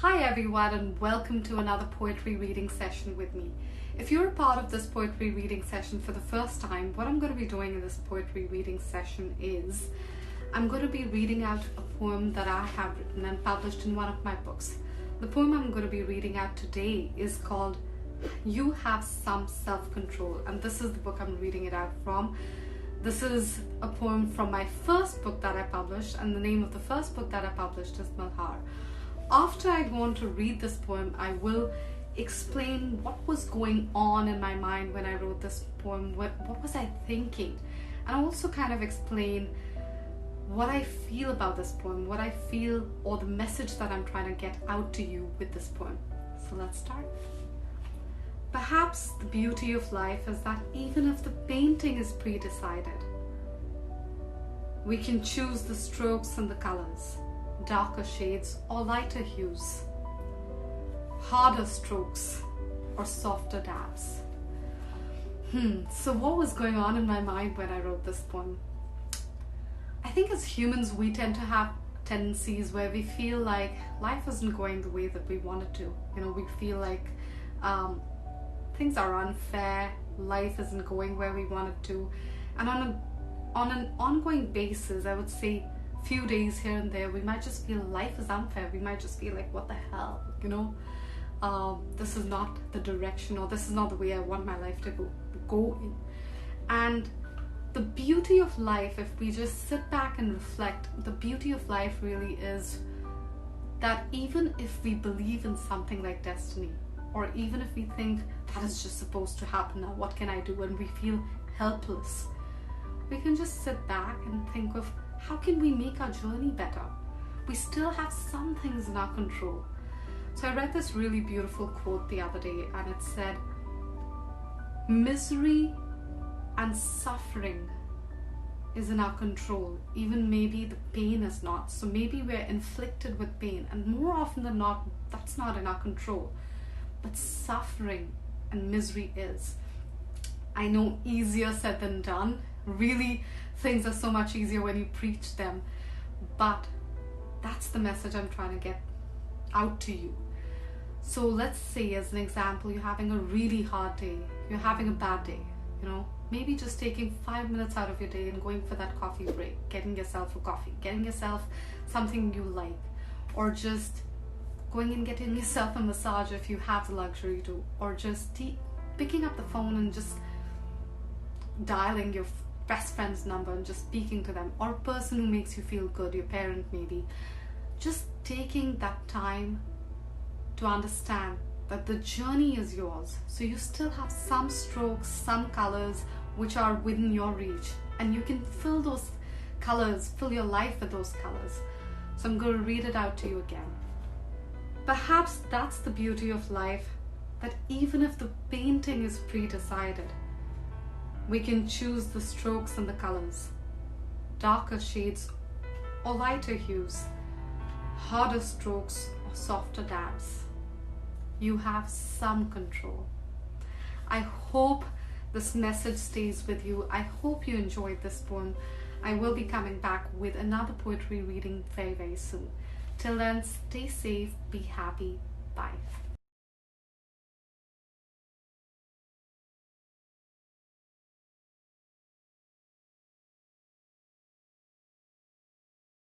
Hi everyone, and welcome to another poetry reading session with me. If you're a part of this poetry reading session for the first time, what I'm going to be doing in this poetry reading session is I'm going to be reading out a poem that I have written and published in one of my books. The poem I'm going to be reading out today is called You Have Some Self-Control, and this is the book I'm reading it out from. This is a poem from my first book that I published, and the name of the first book that I published is Malhar. After I go on to read this poem, I will explain what was going on in my mind when I wrote this poem, what was I thinking, and I'll also kind of explain what I feel about this poem, what I feel, or the message that I'm trying to get out to you with this poem. So let's start. Perhaps the beauty of life is that even if the painting is pre-decided, we can choose the strokes and the colors, darker shades or lighter hues, harder strokes or softer dabs. So what was going on in my mind when I wrote this poem? I think as humans we tend to have tendencies where we feel like life isn't going the way that we want it to. We feel like things are unfair, life isn't going where we want it to, and on an ongoing basis, I would say few days here and there, we might just feel life is unfair. We might just feel like, what the hell, this is not the direction, or this is not the way I want my life to go in. And the beauty of life, if we just sit back and reflect, the beauty of life really is that even if we believe in something like destiny, or even if we think that is just supposed to happen now, what can I do, and we feel helpless, we can just sit back and think of, how can we make our journey better? We still have some things in our control. So I read this really beautiful quote the other day, and it said, misery and suffering is in our control, even maybe the pain is not. So maybe we're inflicted with pain, and more often than not, that's not in our control. But suffering and misery is. I know, easier said than done. Really, things are so much easier when you preach them, but that's the message I'm trying to get out to you. So let's say, as an example, you're having a really hard day, you're having a bad day, maybe just taking 5 minutes out of your day and going for that coffee break, getting yourself a coffee, getting yourself something you like, or just going and getting yourself a massage if you have the luxury to, or just picking up the phone and just dialing your best friend's number and just speaking to them, or a person who makes you feel good, your parent maybe. Just taking that time to understand that the journey is yours. So you still have some strokes, some colors which are within your reach, and you can fill those colors, fill your life with those colors. So I'm going to read it out to you again. Perhaps that's the beauty of life, that even if the painting is pre-decided, we can choose the strokes and the colors, darker shades or lighter hues, harder strokes or softer dabs. You have some control. I hope this message stays with you. I hope you enjoyed this poem. I will be coming back with another poetry reading very, very soon. Till then, stay safe, be happy, bye.